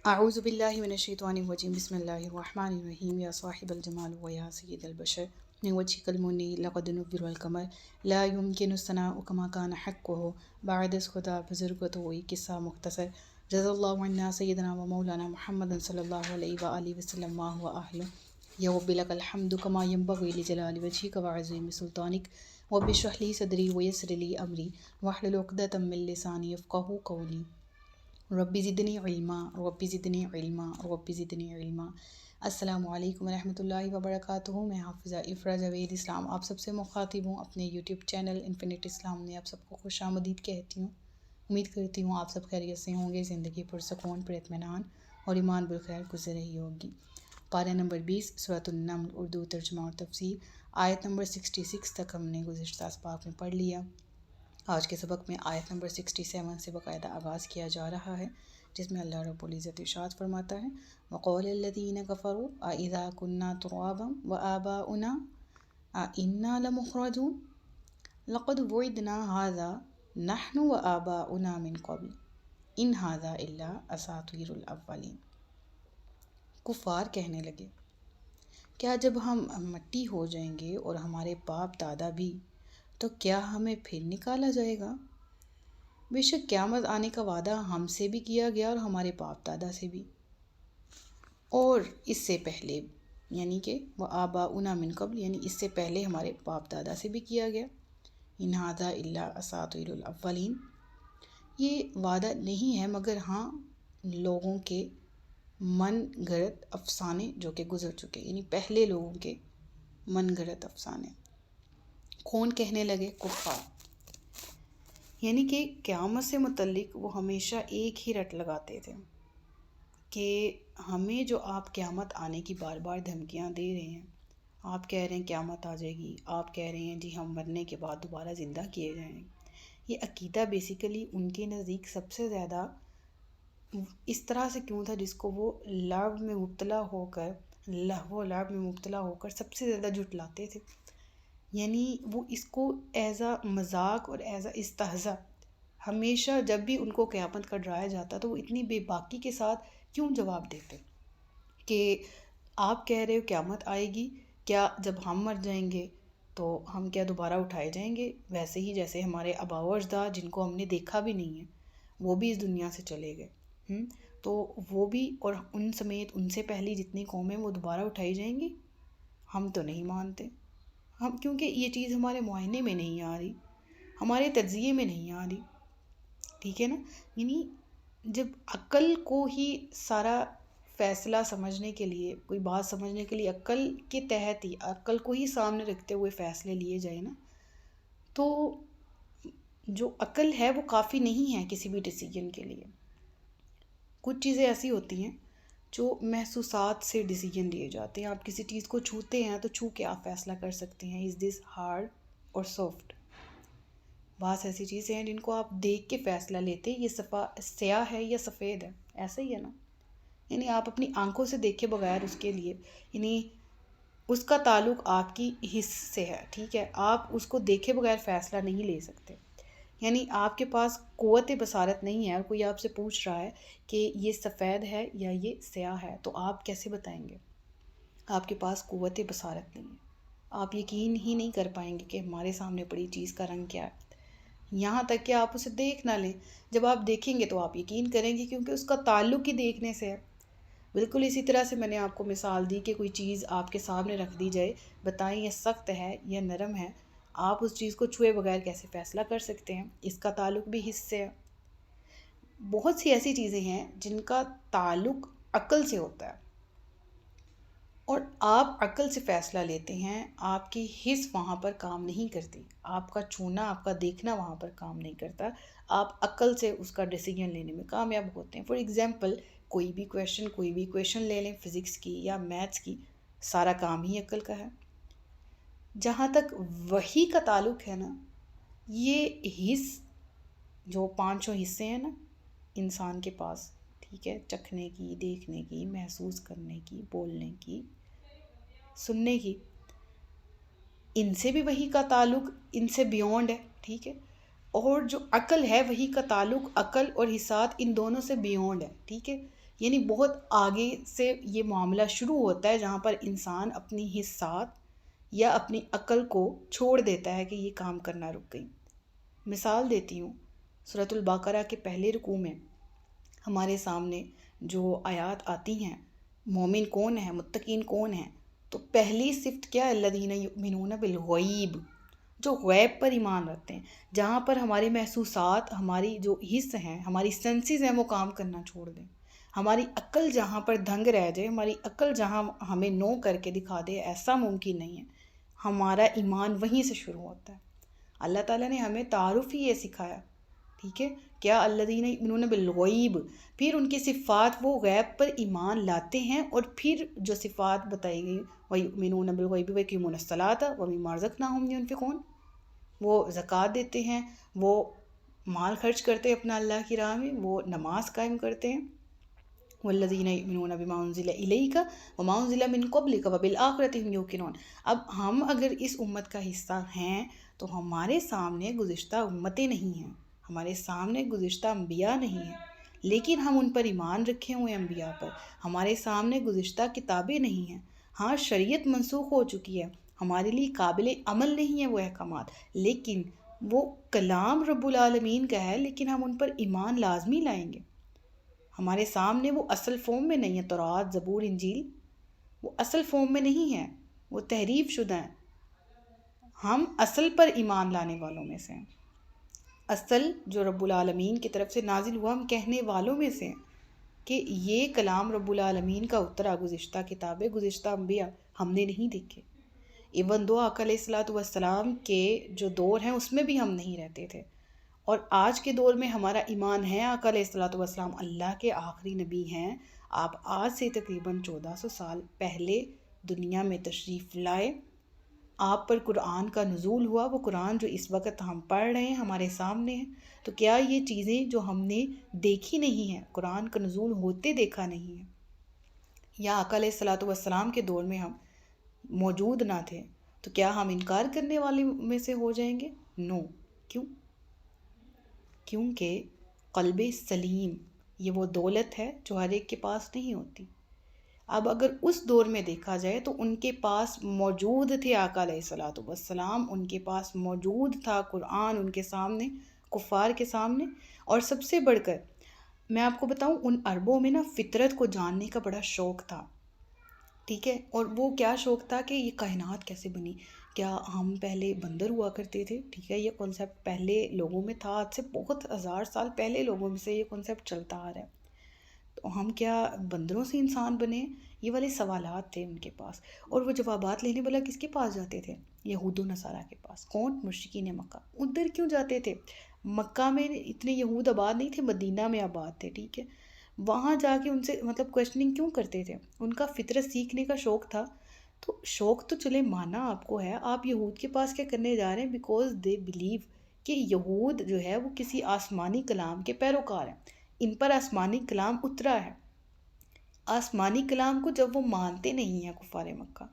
اعوذ باللہ من الشیطان الرجیم بسم اللہ الرحمن الرحیم یا صاحب الجمال و یا سید البشر من وجهك المنی لقد نبر القمر لا يمكن الثناء كما كان حقه بعد از خدا بزرگت ہوئی قصہ مختصر جزا اللہ عنا سیدنا و مولانا محمد صلی اللہ علیہ وآلہ وسلم ما هو اہل یا رب لک الحمد كما ينبغي لجلال وجهك وعظیم سلطانك رب اشرح لي صدری ويسر لي امری واحلل عقدۃ من لسانی یفقهوا قولی ربی زدنی علما ربی زدنی علما ربی زدنی علما۔ السلام علیکم ورحمۃ اللہ وبرکاتہ۔ میں حافظہ افرا جاوید اسلام آپ سب سے مخاطب ہوں۔ اپنے یوٹیوب چینل انفینٹ اسلام میں آپ سب کو خوش آمدید کہتی ہوں۔ امید کرتی ہوں آپ سب خیریت سے ہوں گے، زندگی پرسکون پر اطمینان اور ایمان بالخیر گزر رہی ہوگی۔ پارہ نمبر 20 سورۃ النمل، اردو ترجمہ اور تفسیر، آیت نمبر 66 تک ہم نے گزشتہ اسباق میں پڑھ لیا۔ آج کے سبق میں آیت نمبر 67 سے باقاعدہ آغاز کیا جا رہا ہے، جس میں اللہ رب العزت ارشاد فرماتا ہے وَقَالَ الَّذِينَ كَفَرُوا أَإِذَا كُنَّا تُرَابًا وَآبَاؤُنَا أَإِنَّا لَمُخْرَجُونَ لَقَدْ وُعِدْنَا هَذَا نَحْنُ وَآبَاؤُنَا مِن قَبْلُ إِنْ هَذَا إِلَّا أَسَاطِيرُ الْأَوَّلِينَ۔ کفار کہنے لگے، کیا جب ہم مٹی ہو جائیں گے اور ہمارے باپ دادا بھی، تو کیا ہمیں پھر نکالا جائے گا؟ بے شک قیامت آنے کا وعدہ ہم سے بھی کیا گیا اور ہمارے باپ دادا سے بھی، اور اس سے پہلے یعنی کہ وہ آباؤنا من قبل، یعنی اس سے پہلے ہمارے باپ دادا سے بھی کیا گیا۔ ان ھذا الا اساطیر الاولین، یہ وعدہ نہیں ہے مگر ہاں لوگوں کے من گھڑت افسانے جو کہ گزر چکے، یعنی پہلے لوگوں کے من گھڑت افسانے۔ کون کہنے لگے؟ کفار، یعنی کہ قیامت سے متعلق وہ ہمیشہ ایک ہی رٹ لگاتے تھے کہ ہمیں جو آپ قیامت آنے کی بار بار دھمکیاں دے رہے ہیں، آپ کہہ رہے ہیں قیامت آ جائے گی، آپ کہہ رہے ہیں جی ہم مرنے کے بعد دوبارہ زندہ کیے جائیں گے، یہ عقیدہ بیسیکلی ان کے نزدیک سب سے زیادہ اس طرح سے کیوں تھا جس کو وہ لعب میں مبتلا ہو کر، لہو و لعب میں مبتلا ہو کر سب سے زیادہ جھٹلاتے تھے۔ یعنی وہ اس کو ایز اے مذاق اور ایز اے استہزاء، ہمیشہ جب بھی ان کو قیامت کا ڈرایا جاتا تو وہ اتنی بے باکی کے ساتھ کیوں جواب دیتے کہ آپ کہہ رہے ہو قیامت آئے گی، کیا جب ہم مر جائیں گے تو ہم کیا دوبارہ اٹھائے جائیں گے؟ ویسے ہی جیسے ہمارے آباء و اجداد جن کو ہم نے دیکھا بھی نہیں ہے وہ بھی اس دنیا سے چلے گئے، تو وہ بھی اور ان سمیت ان سے پہلی جتنی قومیں وہ دوبارہ اٹھائی جائیں گی؟ ہم تو نہیں مانتے، ہم کیونکہ یہ چیز ہمارے معائنے میں نہیں آ رہی، ہمارے تجزیے میں نہیں آ رہی، ٹھیک ہے نا۔ یعنی جب عقل کو ہی سارا فیصلہ سمجھنے کے لیے، کوئی بات سمجھنے کے لیے عقل کے تحت ہی، عقل کو ہی سامنے رکھتے ہوئے فیصلے لیے جائیں نا، تو جو عقل ہے وہ کافی نہیں ہے کسی بھی ڈیسیجن کے لیے۔ کچھ چیزیں ایسی ہوتی ہیں جو محسوسات سے ڈیسیجن لیے جاتے ہیں۔ آپ کسی چیز کو چھوتے ہیں تو چھو کے آپ فیصلہ کر سکتے ہیں از دس ہارڈ اور سافٹ۔ بعض ایسی چیزیں ہیں جن کو آپ دیکھ کے فیصلہ لیتے ہیں یہ سیاہ ہے یا سفید ہے، ایسا ہی ہے نا۔ یعنی آپ اپنی آنکھوں سے دیکھے بغیر اس کے لیے، یعنی اس کا تعلق آپ کی حس سے ہے، ٹھیک ہے، آپ اس کو دیکھے بغیر فیصلہ نہیں لے سکتے۔ یعنی آپ کے پاس قوت بصارت نہیں ہے اور کوئی آپ سے پوچھ رہا ہے کہ یہ سفید ہے یا یہ سیاہ ہے، تو آپ کیسے بتائیں گے؟ آپ کے پاس قوت بصارت نہیں ہے، آپ یقین ہی نہیں کر پائیں گے کہ ہمارے سامنے پڑی چیز کا رنگ کیا ہے، یہاں تک کہ آپ اسے دیکھ نہ لیں۔ جب آپ دیکھیں گے تو آپ یقین کریں گے کیونکہ اس کا تعلق ہی دیکھنے سے ہے۔ بالکل اسی طرح سے میں نے آپ کو مثال دی کہ کوئی چیز آپ کے سامنے رکھ دی جائے، بتائیں یہ سخت ہے یا نرم ہے، آپ اس چیز کو چھوئے بغیر کیسے فیصلہ کر سکتے ہیں؟ اس کا تعلق بھی حس سے ہے۔ بہت سی ایسی چیزیں ہیں جن کا تعلق عقل سے ہوتا ہے اور آپ عقل سے فیصلہ لیتے ہیں، آپ کی حس وہاں پر کام نہیں کرتی، آپ کا چھونا، آپ کا دیکھنا وہاں پر کام نہیں کرتا، آپ عقل سے اس کا ڈیسیجن لینے میں کامیاب ہوتے ہیں۔ فار ایگزامپل کوئی بھی کویشچن لے لیں فزکس کی یا میتھس کی، سارا کام ہی عقل کا ہے۔ جہاں تک وحی کا تعلق ہے نا، یہ حس جو 5 حصے ہیں نا انسان کے پاس، ٹھیک ہے، چکھنے کی، دیکھنے کی، محسوس کرنے کی، بولنے کی، سننے کی، ان سے بھی وحی کا تعلق ان سے بیونڈ ہے، ٹھیک ہے۔ اور جو عقل ہے وحی کا تعلق عقل اور حسات ان دونوں سے بیونڈ ہے، ٹھیک ہے۔ یعنی بہت آگے سے یہ معاملہ شروع ہوتا ہے جہاں پر انسان اپنی حسات یا اپنی عقل کو چھوڑ دیتا ہے کہ یہ کام کرنا رک گئی۔ مثال دیتی ہوں، سورۃ البقرہ کے پہلے رکوع میں ہمارے سامنے جو آیات آتی ہیں مومن کون ہے، متقین کون ہیں، تو پہلی صفت کیا ہے؟ الذین یؤمنون بالغیب، جو غیب پر ایمان رکھتے ہیں، جہاں پر ہمارے محسوسات، ہماری جو حس ہیں، ہماری سینسز ہیں وہ کام کرنا چھوڑ دیں، ہماری عقل جہاں پر دھنگ رہ جائے، ہماری عقل جہاں ہمیں نو کر کے دکھا دے، ایسا ممکن نہیں ہے۔ ہمارا ایمان وہیں سے شروع ہوتا ہے۔ اللہ تعالیٰ نے ہمیں تعارف ہی یہ سکھایا، ٹھیک ہے؟ کیا الذین یؤمنون بالغیب، پھر ان کی صفات، وہ غیب پر ایمان لاتے ہیں، اور پھر جو صفات بتائی گئی وَيُؤْمِنُونَ بِالْغَيْبِ وَيُقِيمُونَ الصَّلَاةَ وَمِمَّا رَزَقْنَاهُمْ يُنْفِقُونَ، وہ زکوٰۃ دیتے ہیں، وہ مال خرچ کرتے ہیں اپنا اللہ کی راہ میں، وہ نماز قائم کرتے ہیں۔ وَالَّذِينَ يُؤْمِنُونَ بِمَا أُنزِلَ إِلَيْكَ وَمَا أُنزِلَ مِن قَبْلِكَ وَبِالْآخِرَةِ هُمْ يُوقِنُونَ۔ اب ہم اگر اس امت کا حصہ ہیں تو ہمارے سامنے گزشتہ امتیں نہیں ہیں، ہمارے سامنے گزشتہ انبیاء نہیں ہیں، لیکن ہم ان پر ایمان رکھے ہوئے انبیاء پر۔ ہمارے سامنے گزشتہ کتابیں نہیں ہیں، ہاں شریعت منسوخ ہو چکی ہے، ہمارے لیے قابل عمل نہیں ہے وہ احکامات، لیکن وہ کلام رب العالمین کا ہے، لیکن ہم ان پر ایمان لازمی لائیں گے۔ ہمارے سامنے وہ اصل فارم میں نہیں ہے، تورات، زبور، انجیل، وہ اصل فارم میں نہیں ہے، وہ تحریف شدہ ہیں۔ ہم اصل پر ایمان لانے والوں میں سے ہیں، اصل جو رب العالمین کی طرف سے نازل ہوا، ہم کہنے والوں میں سے ہیں کہ یہ کلام رب العالمین کا اترا، گزشتہ کتابیں، گزشتہ انبیاء ہم نے نہیں دیکھے۔ ایون دو آقا علیہ الصلوۃ والسلام کے جو دور ہیں اس میں بھی ہم نہیں رہتے تھے، اور آج کے دور میں ہمارا ایمان ہے آقا علیہ الصلوۃ والسلام اللہ کے آخری نبی ہیں۔ آپ آج سے تقریباً 1400 سال پہلے دنیا میں تشریف لائے، آپ پر قرآن کا نزول ہوا، وہ قرآن جو اس وقت ہم پڑھ رہے ہیں ہمارے سامنے ہے۔ تو کیا یہ چیزیں جو ہم نے دیکھی نہیں ہیں، قرآن کا نزول ہوتے دیکھا نہیں ہے، یا آقا علیہ الصلوۃ والسلام کے دور میں ہم موجود نہ تھے، تو کیا ہم انکار کرنے والے میں سے ہو جائیں گے؟ نو۔ کیوں؟ کیونکہ قلب سلیم یہ وہ دولت ہے جو ہر ایک کے پاس نہیں ہوتی۔ اب اگر اس دور میں دیکھا جائے تو ان کے پاس موجود تھے آقا علیہ الصلوۃ والسلام، ان کے پاس موجود تھا قرآن ان کے سامنے، کفار کے سامنے، اور سب سے بڑھ کر میں آپ کو بتاؤں، ان عربوں میں نا فطرت کو جاننے کا بڑا شوق تھا، ٹھیک ہے؟ اور وہ کیا شوق تھا کہ یہ کائنات کیسے بنی، کیا ہم پہلے بندر ہوا کرتے تھے، ٹھیک ہے؟ یہ کنسیپٹ پہلے لوگوں میں تھا، آج سے بہت ہزار سال پہلے لوگوں میں سے یہ کنسیپٹ چلتا آ رہا ہے، تو ہم کیا بندروں سے انسان بنے؟ یہ والے سوالات تھے ان کے پاس، اور وہ جوابات لینے والا کس کے پاس جاتے تھے؟ یہود و نصارہ کے پاس۔ کون؟ مشرکین مکہ۔ ادھر کیوں جاتے تھے؟ مکہ میں اتنے یہود آباد نہیں تھے، مدینہ میں آباد تھے، ٹھیک ہے؟ وہاں جا کے ان سے مطلب کویسچننگ کیوں کرتے تھے؟ ان کا فطرت سیکھنے کا شوق تھا۔ تو شوق تو چلے مانا آپ کو ہے، آپ یہود کے پاس کیا کرنے جا رہے ہیں؟ بیکاز دے بلیو کہ یہود جو ہے وہ کسی آسمانی کلام کے پیروکار ہیں، ان پر آسمانی کلام اترا ہے۔ آسمانی کلام کو جب وہ مانتے نہیں ہیں کفار مکہ،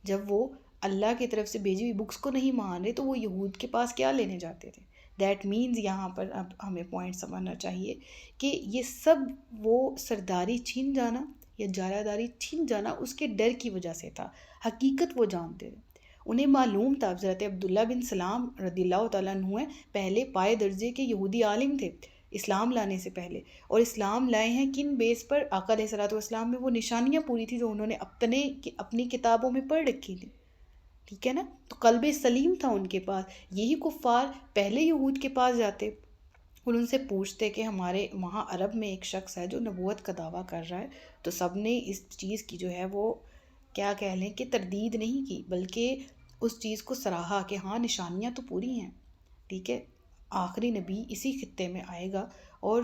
جب وہ اللہ کی طرف سے بھیجی ہوئی بکس کو نہیں مان رہے، تو وہ یہود کے پاس کیا لینے جاتے تھے؟ دیٹ مینز یہاں پر اب ہمیں پوائنٹ سمجھنا چاہیے کہ یہ سب وہ سرداری چھین جانا یا جارہ داری چھین جانا اس کے ڈر کی وجہ سے تھا، حقیقت وہ جانتے تھے، انہیں معلوم تھا۔ حضرت عبداللہ بن سلام رضی اللہ تعالیٰ عنہ ہیں، پہلے پائے درجے کے یہودی عالم تھے اسلام لانے سے پہلے، اور اسلام لائے ہیں کن بیس پر؟ آقا علیہ الصلوۃ والسلام میں وہ نشانیاں پوری تھی جو انہوں نے اپنی کتابوں میں پڑھ رکھی تھی، ٹھیک ہے نا؟ تو قلب سلیم تھا ان کے پاس۔ یہی کفار پہلے یہود کے پاس جاتے اور ان سے پوچھتے کہ ہمارے وہاں عرب میں ایک شخص ہے جو نبوت کا دعویٰ کر رہا ہے، تو سب نے اس چیز کی جو ہے وہ کیا کہہ لیں کہ تردید نہیں کی، بلکہ اس چیز کو سراہا کہ ہاں نشانیاں تو پوری ہیں، ٹھیک ہے؟ آخری نبی اسی خطے میں آئے گا، اور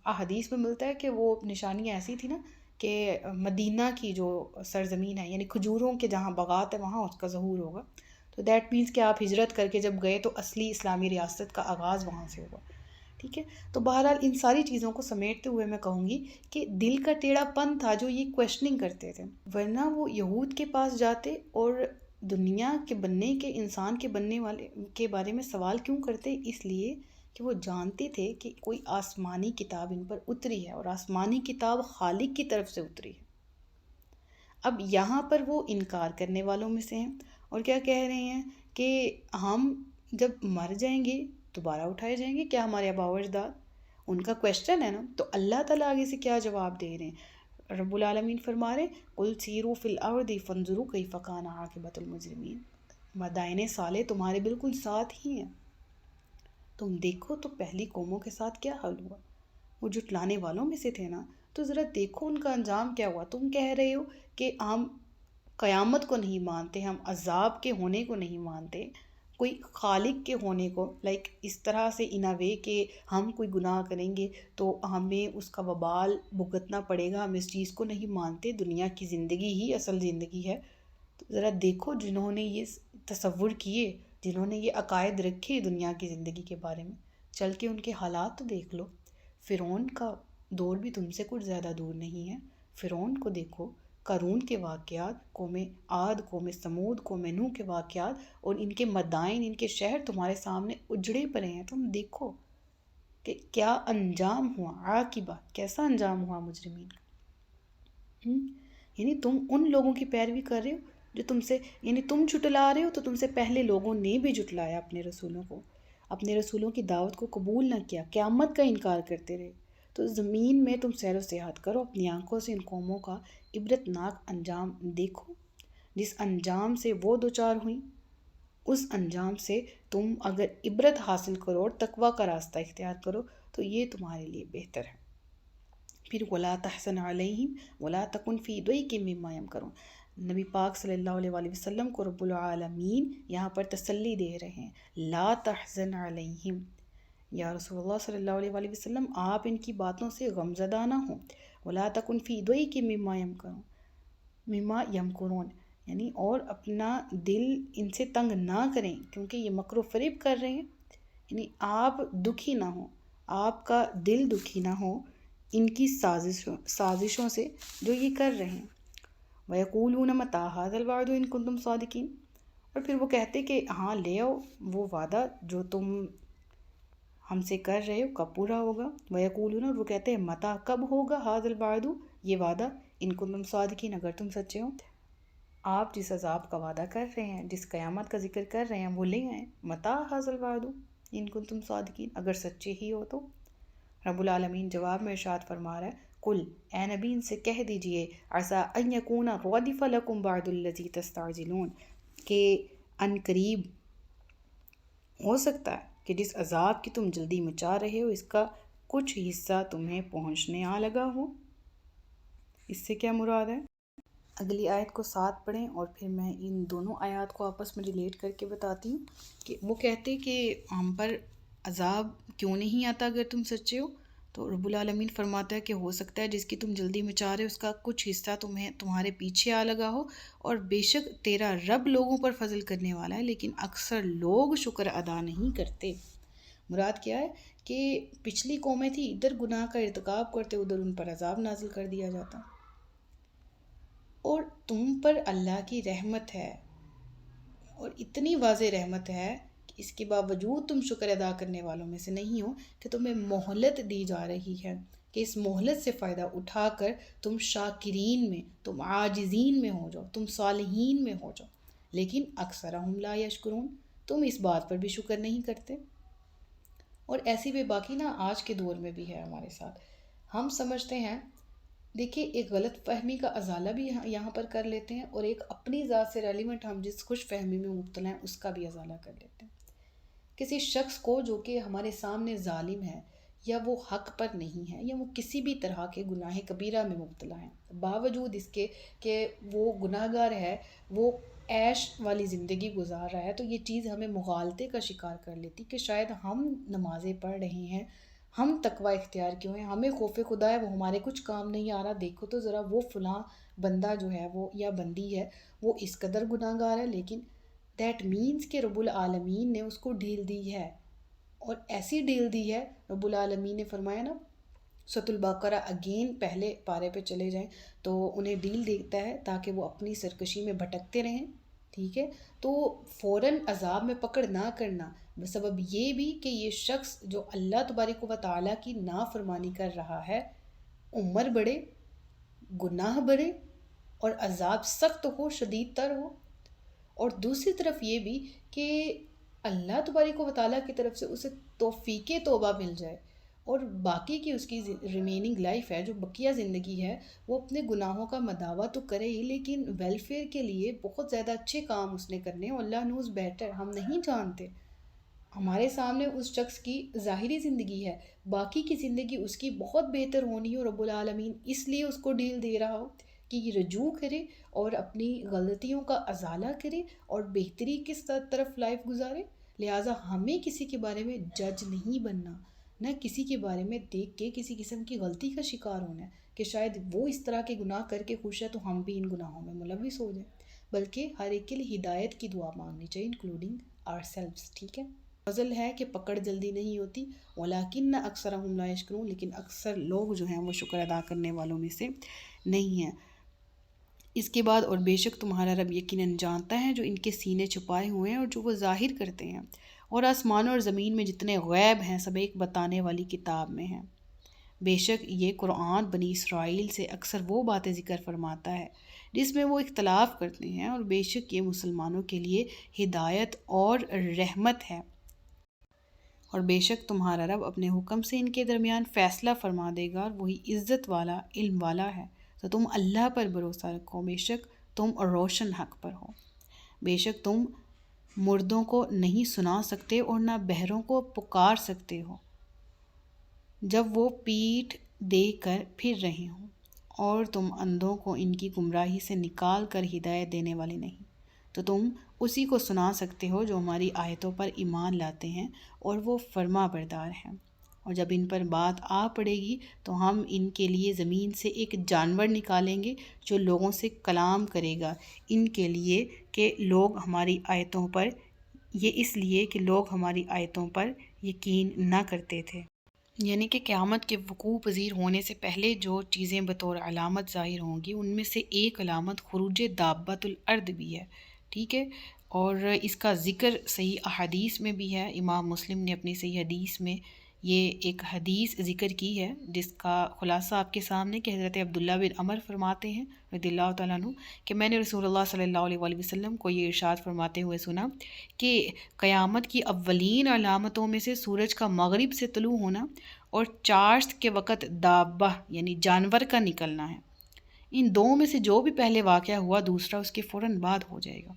احادیث میں ملتا ہے کہ وہ نشانیاں ایسی تھی نا کہ مدینہ کی جو سرزمین ہے، یعنی کھجوروں کے جہاں باغات ہے وہاں اس کا ظہور ہوگا، تو دیٹ مینس کہ آپ ہجرت کر کے جب گئے تو اصلی اسلامی ریاست کا آغاز وہاں سے ہوا، ٹھیک ہے؟ تو بہرحال ان ساری چیزوں کو سمیٹتے ہوئے میں کہوں گی کہ دل کا ٹیڑھا پن تھا جو یہ کویسچننگ کرتے تھے، ورنہ وہ یہود کے پاس جاتے اور دنیا کے بننے کے، انسان کے بننے والے کے بارے میں سوال کیوں کرتے؟ اس لیے کہ وہ جانتے تھے کہ کوئی آسمانی کتاب ان پر اتری ہے اور آسمانی کتاب خالق کی طرف سے اتری ہے۔ اب یہاں پر وہ انکار کرنے والوں میں سے ہیں اور کیا کہہ رہے ہیں کہ ہم جب مر جائیں گے دوبارہ اٹھائے جائیں گے کیا ہمارے آباء و اجداد؟ ان کا کویشچن ہے نا، تو اللہ تعالیٰ آگے سے کیا جواب دے رہے ہیں؟ رب العالمین فرما رہے قُلْ سِیرُوا فِی الْأَرْضِ فَانظُرُوا کَیْفَ کَانَ عَاقِبَةُ الْمُجْرِمِینَ، مدائن صالح تمہارے بالکل ساتھ ہی ہیں، تم دیکھو تو پہلی قوموں کے ساتھ کیا حال ہوا، وہ جھٹلانے والوں میں سے تھے نا، تو ذرا دیکھو ان کا انجام کیا ہوا۔ تم کہہ رہے ہو کہ ہم قیامت کو نہیں مانتے، ہم عذاب کے ہونے کو نہیں مانتے، کوئی خالق کے ہونے کو، اس طرح سے ان اے وے کہ ہم کوئی گناہ کریں گے تو ہمیں اس کا وبال بھگتنا پڑے گا، ہم اس چیز کو نہیں مانتے، دنیا کی زندگی ہی اصل زندگی ہے۔ تو ذرا دیکھو جنہوں نے یہ تصور کیے، جنہوں نے یہ عقائد رکھے دنیا کی زندگی کے بارے میں، چل کے ان کے حالات تو دیکھ لو۔ فرعون کا دور بھی تم سے کچھ زیادہ دور نہیں ہے، فرعون کو دیکھو، قارون کے واقعات، قوم عاد، قوم سمود، قوم نوح کے واقعات، اور ان کے مدائن، ان کے شہر تمہارے سامنے اجڑے پڑے ہیں، تم دیکھو کہ کیا انجام ہوا، عاقبہ کیسا انجام ہوا مجرمین کا۔ یعنی تم ان لوگوں کی پیروی کر رہے ہو جو تم سے، یعنی تم جھٹلا رہے ہو تو تم سے پہلے لوگوں نے بھی جھٹلایا اپنے رسولوں کو، اپنے رسولوں کی دعوت کو قبول نہ کیا، قیامت کا انکار کرتے رہے۔ تو زمین میں تم سیر و سیاحت کرو، اپنی آنکھوں سے ان قوموں کا عبرت ناک انجام دیکھو، جس انجام سے وہ دوچار ہوئیں، اس انجام سے تم اگر عبرت حاصل کرو اور تقوی کا راستہ اختیار کرو تو یہ تمہارے لیے بہتر ہے۔ پھر وَلَا تَحْزَنْ عَلَيْهِمْ وَلَا تَكُنْ فِي ضَيْقٍ مِّمَّا يَمْكُرُونَ، نبی پاک صلی اللہ علیہ وسلم کو رب العالمین یہاں پر تسلی دے رہے ہیں، لا تحزن علیہم، یا رسول اللہ صلی اللہ علیہ وسلم آپ ان کی باتوں سے غمزدہ نہ ہوں، وَلَا تَكُنْ فِي ضَيْقٍ مِّمَّا يَمْكُرُونَ، یعنی اور اپنا دل ان سے تنگ نہ کریں کیونکہ یہ مکر و فریب کر رہے ہیں، یعنی آپ دکھی نہ ہوں، آپ کا دل دکھی نہ ہو ان کی سازشوں سے جو یہ کر رہے ہیں۔ وَيَقُولُونَ مَتَىٰ هَٰذَا الْوَعْدُ إِن كُنتُمْ صَادِقِينَ، اور پھر وہ کہتے کہ ہاں لے آؤ وہ وعدہ جو تم ہم سے کر رہے ہو کب پورا ہوگا۔ وَيَقُولُونَ، اور وہ کہتے ہیں مَتَىٰ کب ہوگا، هَٰذَا الْوَعْدُ یہ وعدہ، إِن كُنتُمْ صَادِقِينَ اگر تم سچے ہو۔ آپ جس عذاب کا وعدہ کر رہے ہیں، جس قیامت کا ذکر کر رہے ہیں وہ لے آئیں، مَتَىٰ هَٰذَا الْوَعْدُ إِن كُنتُمْ صَادِقِينَ اگر سچے ہی ہو تو۔ رب العالمین جواب میں ارشاد فرما رہا ہے قل، اے نبی ان سے کہہ دیجئے، عسیٰ ان یکون ردف لکم بعض الذی تستعجلون، کہ ان قریب ہو سکتا ہے کہ جس عذاب کی تم جلدی مچا رہے ہو اس کا کچھ حصہ تمہیں پہنچنے آ لگا ہو۔ اس سے کیا مراد ہے؟ اگلی آیت کو ساتھ پڑھیں اور پھر میں ان دونوں آیات کو آپس میں ریلیٹ کر کے بتاتی ہوں کہ وہ کہتے کہ ہم پر عذاب کیوں نہیں آتا اگر تم سچے ہو، تو رب العالمین فرماتا ہے کہ ہو سکتا ہے جس کی تم جلدی مچا رہے ہو اس کا کچھ حصہ تمہارے پیچھے آ لگا ہو، اور بے شک تیرا رب لوگوں پر فضل کرنے والا ہے لیکن اکثر لوگ شکر ادا نہیں کرتے۔ مراد کیا ہے کہ پچھلی قومیں تھی، ادھر گناہ کا ارتکاب کرتے ادھر ان پر عذاب نازل کر دیا جاتا، اور تم پر اللہ کی رحمت ہے اور اتنی واضح رحمت ہے کہ اس کے باوجود تم شکر ادا کرنے والوں میں سے نہیں ہو کہ تمہیں مہلت دی جا رہی ہے کہ اس مہلت سے فائدہ اٹھا کر تم شاکرین میں، تم عاجزین میں ہو جاؤ، تم صالحین میں ہو جاؤ، لیکن اکثرہم لا یشکرون، تم اس بات پر بھی شکر نہیں کرتے۔ اور ایسی بے باکی نا آج کے دور میں بھی ہے ہمارے ساتھ، ہم سمجھتے ہیں، دیکھیں ایک غلط فہمی کا ازالہ بھی یہاں پر کر لیتے ہیں اور ایک اپنی ذات سے ریلیونٹ ہم جس خوش فہمی میں مبتلا ہیں اس کا بھی ازالہ کر لیتے ہیں۔ کسی شخص کو جو کہ ہمارے سامنے ظالم ہے یا وہ حق پر نہیں ہے یا وہ کسی بھی طرح کے گناہ کبیرہ میں مبتلا ہے، باوجود اس کے کہ وہ گناہ گار ہے، وہ عیش والی زندگی گزار رہا ہے، تو یہ چیز ہمیں مغالطے کا شکار کر لیتی کہ شاید ہم نمازیں پڑھ رہے ہیں، ہم تقوی اختیار کیوں ہیں، ہمیں خوف خدا ہے، وہ ہمارے کچھ کام نہیں آ رہا، دیکھو تو ذرا وہ فلاں بندہ جو ہے وہ یا بندی ہے وہ اس قدر گناہ گار ہے، لیکن دیٹ مینس کہ رب العالمین نے اس کو ڈھیل دی ہے، اور ایسی ڈھیل دی ہے، رب العالمین نے فرمایا نا سورۃ البقرہ اگین پہلے پارے پہ چلے جائیں تو انہیں ڈیل دیتا ہے تاکہ وہ اپنی سرکشی میں بھٹکتے رہیں، ٹھیک ہے، تو فوراً عذاب میں پکڑ نہ کرنا بسبب یہ بھی کہ یہ شخص جو اللہ تبارک و تعالیٰ کی نافرمانی کر رہا ہے، عمر بڑھے، گناہ بڑھے اور عذاب سخت ہو، شدید تر ہو، اور دوسری طرف یہ بھی کہ اللہ تبارک و تعالیٰ کی طرف سے اسے توفیق توبہ مل جائے اور باقی کی اس کی ریمیننگ لائف ہے، جو بقیہ زندگی ہے، وہ اپنے گناہوں کا مداوع تو کرے ہی، لیکن ویلفیئر کے لیے بہت زیادہ اچھے کام اس نے کرنے ہیں، اللہ نوز بیٹر، ہم نہیں جانتے، ہمارے سامنے اس شخص کی ظاہری زندگی ہے، باقی کی زندگی اس کی بہت بہتر ہونی ہو، رب العالمین اس لیے اس کو ڈیل دے رہا ہو کہ یہ رجوع کرے اور اپنی غلطیوں کا ازالہ کرے اور بہتری کس طرف لائف گزارے۔ لہٰذا ہمیں کسی کے بارے میں جج نہیں بننا، نہ کسی کے بارے میں دیکھ کے کسی قسم کی غلطی کا شکار ہونا ہے کہ شاید وہ اس طرح کے گناہ کر کے خوش ہے تو ہم بھی ان گناہوں میں ملوث ہو جائیں، بلکہ ہر ایک کے لیے ہدایت کی دعا مانگنی چاہیے، انکلوڈنگ آر سیلفس، ٹھیک ہے۔ فضل ہے کہ پکڑ جلدی نہیں ہوتی، ولیکن اکثرهم لا یشکرون، لیکن اکثر لوگ جو ہیں وہ شکر ادا کرنے والوں میں سے نہیں ہیں۔ اس کے بعد اور بے شک تمہارا رب یقیناً جانتا ہے جو ان کے سینے چھپائے ہوئے ہیں اور جو وہ ظاہر کرتے ہیں، اور آسمانوں اور زمین میں جتنے غیب ہیں سب ایک بتانے والی کتاب میں ہیں۔ بے شک یہ قرآن بنی اسرائیل سے اکثر وہ باتیں ذکر فرماتا ہے جس میں وہ اختلاف کرتے ہیں، اور بے شک یہ مسلمانوں کے لیے ہدایت اور رحمت ہے، اور بے شک تمہارا رب اپنے حکم سے ان کے درمیان فیصلہ فرما دے گا، اور وہی عزت والا علم والا ہے۔ تو تم اللہ پر بھروسہ رکھو، بے شک تم روشن حق پر ہو۔ بے شک تم مردوں کو نہیں سنا سکتے اور نہ بہروں کو پکار سکتے ہو جب وہ پیٹھ دے کر پھر رہے ہوں، اور تم اندھوں کو ان کی گمراہی سے نکال کر ہدایت دینے والے نہیں، تو تم اسی کو سنا سکتے ہو جو ہماری آیتوں پر ایمان لاتے ہیں اور وہ فرما بردار ہیں۔ اور جب ان پر بات آ پڑے گی تو ہم ان کے لیے زمین سے ایک جانور نکالیں گے جو لوگوں سے کلام کرے گا، ان کے لیے کہ لوگ ہماری آیتوں پر، یہ اس لیے کہ لوگ ہماری آیتوں پر یقین نہ کرتے تھے۔ یعنی کہ قیامت کے وقوع پذیر ہونے سے پہلے جو چیزیں بطور علامت ظاہر ہوں گی، ان میں سے ایک علامت خروج دابۃ الارض بھی ہے، ٹھیک ہے، اور اس کا ذکر صحیح احادیث میں بھی ہے۔ امام مسلم نے اپنی صحیح حدیث میں یہ ایک حدیث ذکر کی ہے جس کا خلاصہ آپ کے سامنے کہ حضرت عبداللہ بن عمر فرماتے ہیں رضی اللہ تعالیٰ عنہ کہ میں نے رسول اللہ صلی اللہ علیہ وآلہ وسلم کو یہ ارشاد فرماتے ہوئے سنا کہ قیامت کی اولین علامتوں میں سے سورج کا مغرب سے طلوع ہونا اور چاشت کے وقت دابہ یعنی جانور کا نکلنا ہے۔ ان دو میں سے جو بھی پہلے واقعہ ہوا دوسرا اس کے فوراً بعد ہو جائے گا۔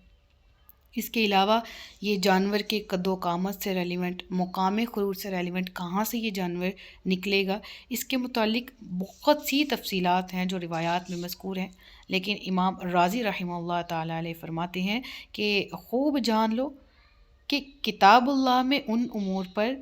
اس کے علاوہ یہ جانور کے قد و قامت سے ریلیونٹ، مقام خروج سے ریلیونٹ، کہاں سے یہ جانور نکلے گا، اس کے متعلق بہت سی تفصیلات ہیں جو روایات میں مذکور ہیں، لیکن امام راضی رحمہ اللہ تعالیٰ علیہ فرماتے ہیں کہ خوب جان لو کہ کتاب اللہ میں ان امور پر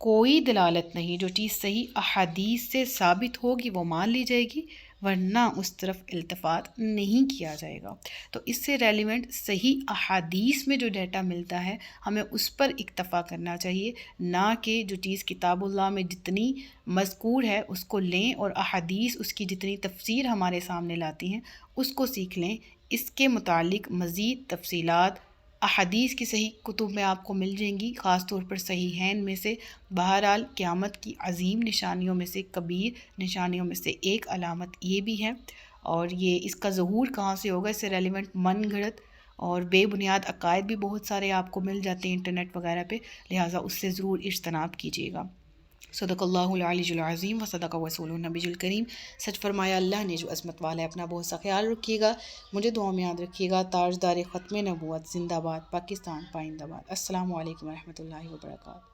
کوئی دلالت نہیں، جو چیز صحیح احادیث سے ثابت ہوگی وہ مان لی جائے گی، ورنہ اس طرف التفات نہیں کیا جائے گا۔ تو اس سے ریلیونٹ صحیح احادیث میں جو ڈیٹا ملتا ہے ہمیں اس پر اکتفا کرنا چاہیے، نہ کہ جو چیز کتاب اللہ میں جتنی مذکور ہے اس کو لیں اور احادیث اس کی جتنی تفسیر ہمارے سامنے لاتی ہیں اس کو سیکھ لیں۔ اس کے متعلق مزید تفصیلات احادیث کی صحیح کتب میں آپ کو مل جائیں گی، خاص طور پر صحیحین میں سے۔ بہرحال قیامت کی عظیم نشانیوں میں سے، کبیر نشانیوں میں سے ایک علامت یہ بھی ہے، اور یہ اس کا ظہور کہاں سے ہوگا، اس سے ریلیونٹ من گھڑت اور بے بنیاد عقائد بھی بہت سارے آپ کو مل جاتے ہیں انٹرنیٹ وغیرہ پہ، لہٰذا اس سے ضرور اجتناب کیجیے گا۔ صدق اللہ العلی العظیم و صدق رسول النبی الکریم۔ سچ فرمایا اللہ نے جو عظمت والا ہے، اپنا بہت سا خیال رکھیے گا، مجھے دعا میں یاد رکھیے گا۔ تاجدار ختم نبوت زندہ باد، پاکستان پائندہ باد۔ السلام علیکم ورحمۃ اللہ وبرکاتہ۔